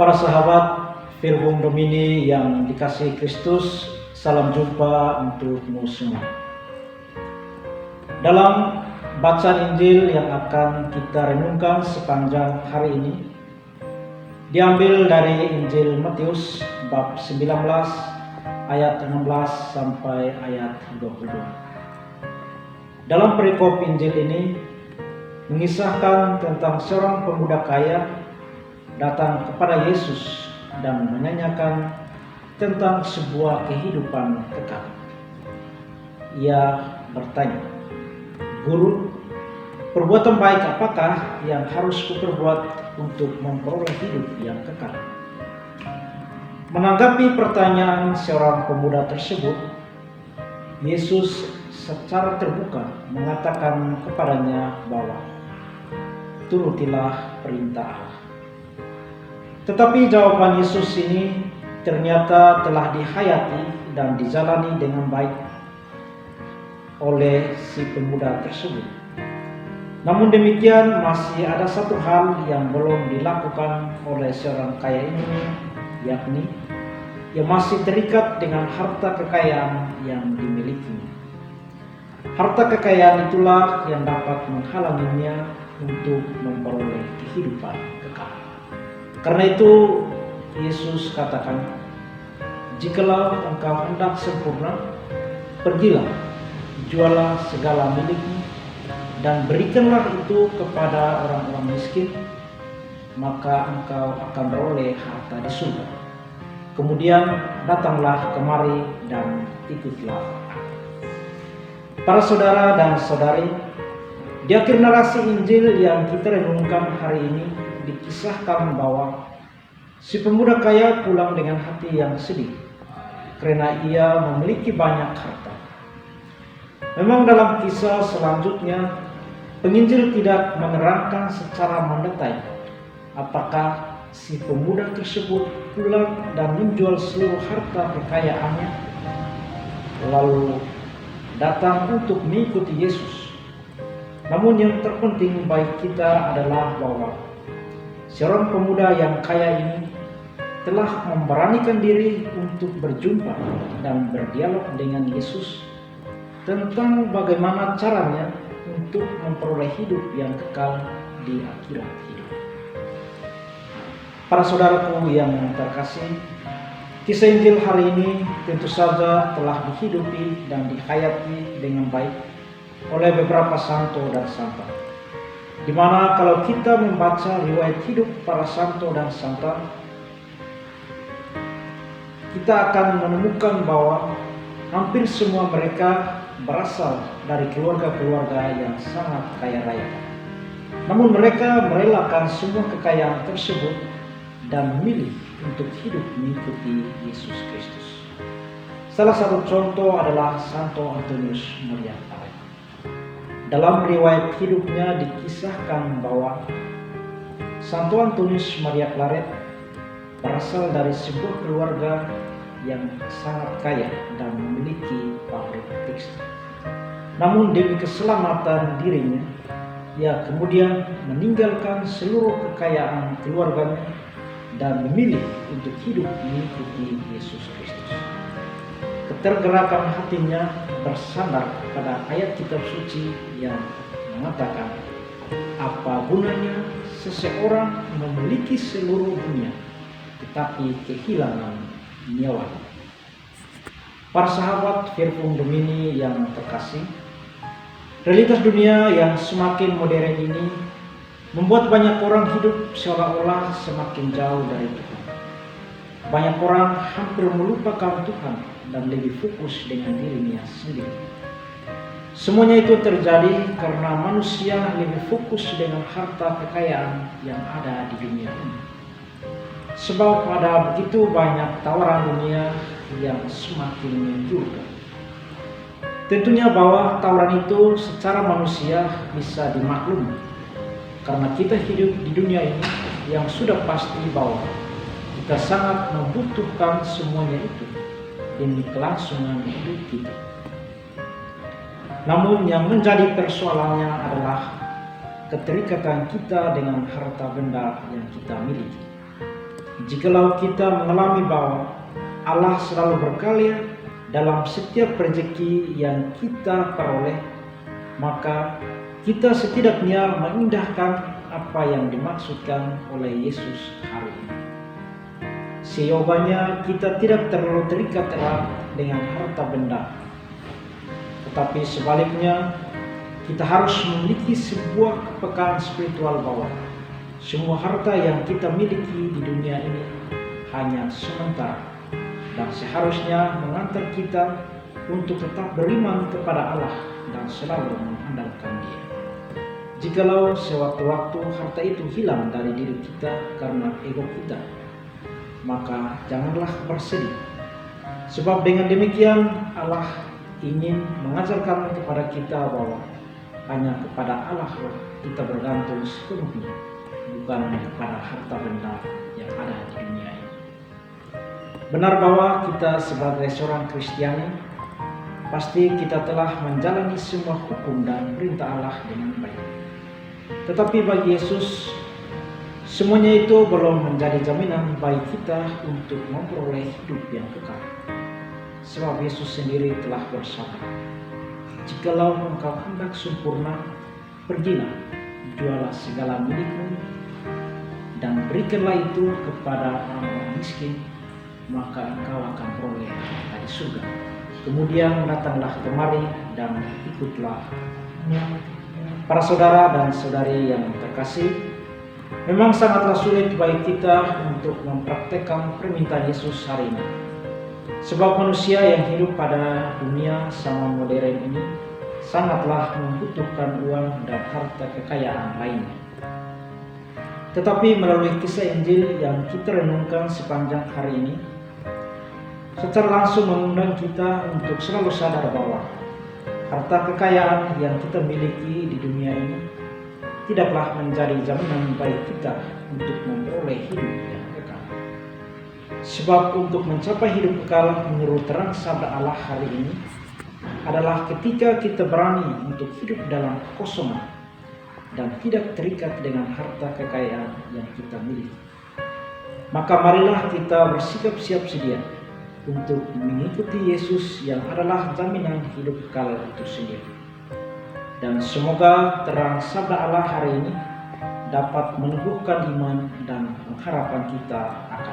Para sahabat Verbum Domini yang dikasihi Kristus, salam jumpa untukmu semua. Dalam bacaan Injil yang akan kita renungkan sepanjang hari ini, diambil dari Injil Matius bab 19 ayat 16 sampai ayat 22. Dalam perikop Injil ini mengisahkan tentang seorang pemuda kaya datang kepada Yesus dan menanyakan tentang sebuah kehidupan kekal. Ia bertanya, "Guru, perbuatan baik apakah yang harus kuperbuat untuk memperoleh hidup yang kekal?" Menanggapi pertanyaan seorang pemuda tersebut, Yesus secara terbuka mengatakan kepadanya bahwa turutilah perintah Allah. Tetapi jawaban Yesus ini ternyata telah dihayati dan dijalani dengan baik oleh si pemuda tersebut. Namun demikian, masih ada satu hal yang belum dilakukan oleh seorang kaya ini, yakni ia masih terikat dengan harta kekayaan yang dimilikinya. Harta kekayaan itulah yang dapat menghalanginya untuk memperoleh kehidupan kekal. Karena itu Yesus katakan, "Jikalau engkau hendak sempurna, pergilah, jualah segala milikmu dan berikanlah itu kepada orang-orang miskin, maka engkau akan beroleh harta di surga. Kemudian datanglah kemari dan ikutlah aku." Para saudara dan saudari, di akhir narasi Injil yang kita renungkan hari ini dikisahkan bahwa si pemuda kaya pulang dengan hati yang sedih karena ia memiliki banyak harta. Memang dalam kisah selanjutnya, penginjil tidak menerangkan secara mendetail apakah si pemuda tersebut pulang dan menjual seluruh harta kekayaannya lalu datang untuk mengikuti Yesus. Namun yang terpenting bagi kita adalah bahwa seorang pemuda yang kaya ini telah memberanikan diri untuk berjumpa dan berdialog dengan Yesus tentang bagaimana caranya untuk memperoleh hidup yang kekal di akhirat hidup. Para saudaraku yang terkasih, kisah Injil hari ini tentu saja telah dihidupi dan dihayati dengan baik oleh beberapa santo dan santa. Di mana kalau kita membaca riwayat hidup para santo dan santa, kita akan menemukan bahwa hampir semua mereka berasal dari keluarga-keluarga yang sangat kaya raya. Namun mereka merelakan semua kekayaan tersebut dan memilih untuk hidup mengikuti Yesus Kristus. Salah satu contoh adalah Santo Antonius Maria Claret. Dalam riwayat hidupnya dikisahkan bahwa Santo Antonius Maria Claret berasal dari sebuah keluarga yang sangat kaya dan memiliki pabrik tekstil. Namun demi keselamatan dirinya, ia kemudian meninggalkan seluruh kekayaan keluarganya dan memilih untuk hidup mengikuti Yesus Kristus. Ketergerakan hatinya bersandar pada ayat kitab suci yang mengatakan, "Apa gunanya seseorang memiliki seluruh dunia tetapi kehilangan nyawanya?" Para sahabat Verbum Domini yang terkasih, realitas dunia yang semakin modern ini membuat banyak orang hidup seolah-olah semakin jauh dari Tuhan. Banyak orang hampir melupakan Tuhan dan lebih fokus dengan dirinya sendiri. Semuanya itu terjadi karena manusia lebih fokus dengan harta kekayaan yang ada di dunia ini. Sebab ada begitu banyak tawaran dunia yang semakin menjurkan. Tentunya bahwa tawaran itu secara manusia bisa dimaklumi, karena kita hidup di dunia ini yang sudah pasti bahwa kita sangat membutuhkan semuanya itu demi kelangsungan hidup kita. Namun yang menjadi persoalannya adalah keterikatan kita dengan harta benda yang kita miliki. Jikalau kita mengalami bahwa Allah selalu berkarya dalam setiap rezeki yang kita peroleh, maka kita setidaknya mengindahkan apa yang dimaksudkan oleh Yesus hari ini. Seyogyanya kita tidak terlalu terikat erat dengan harta benda, tetapi sebaliknya kita harus memiliki sebuah kepekaan spiritual bahwa semua harta yang kita miliki di dunia ini hanya sementara dan seharusnya mengantar kita untuk tetap beriman kepada Allah dan selalu mengandalkan Dia. Jikalau sewaktu-waktu harta itu hilang dari diri kita karena ego kita, maka janganlah bersedih. Sebab dengan demikian Allah ingin mengajarkan kepada kita bahwa hanya kepada Allah kita bergantung sepenuhnya, bukan kepada harta benda yang ada di dunia ini. Benar bahwa kita sebagai seorang Kristiani, pasti kita telah menjalani semua hukum dan perintah Allah dengan baik. Tetapi bagi Yesus, semuanya itu belum menjadi jaminan bagi kita untuk memperoleh hidup yang kekal. Sebab Yesus sendiri telah bersabda, "Jikalau engkau hendak sempurna, pergilah, jualah segala milikmu, dan berikanlah itu kepada orang-orang miskin, maka engkau akan peroleh dari surga. Kemudian datanglah kemari dan ikutlah." Para saudara dan saudari yang terkasih, memang sangatlah sulit bagi kita untuk mempraktekkan permintaan Yesus hari ini. Sebab manusia yang hidup pada dunia zaman modern ini sangatlah membutuhkan uang dan harta kekayaan lainnya. Tetapi melalui kisah Injil yang kita renungkan sepanjang hari ini, secara langsung mengundang kita untuk selalu sadar bahwa harta kekayaan yang kita miliki di dunia ini tidaklah menjadi jaminan bagi kita untuk memperoleh hidup yang kekal. Sebab untuk mencapai hidup kekal menurut terang sabda Allah hari ini adalah ketika kita berani untuk hidup dalam kekosongan dan tidak terikat dengan harta kekayaan yang kita miliki. Maka marilah kita bersikap siap sedia untuk mengikuti Yesus yang adalah jaminan hidup kekal itu sendiri. Dan semoga terang sabda Allah hari ini dapat menumbuhkan iman dan pengharapan kita akan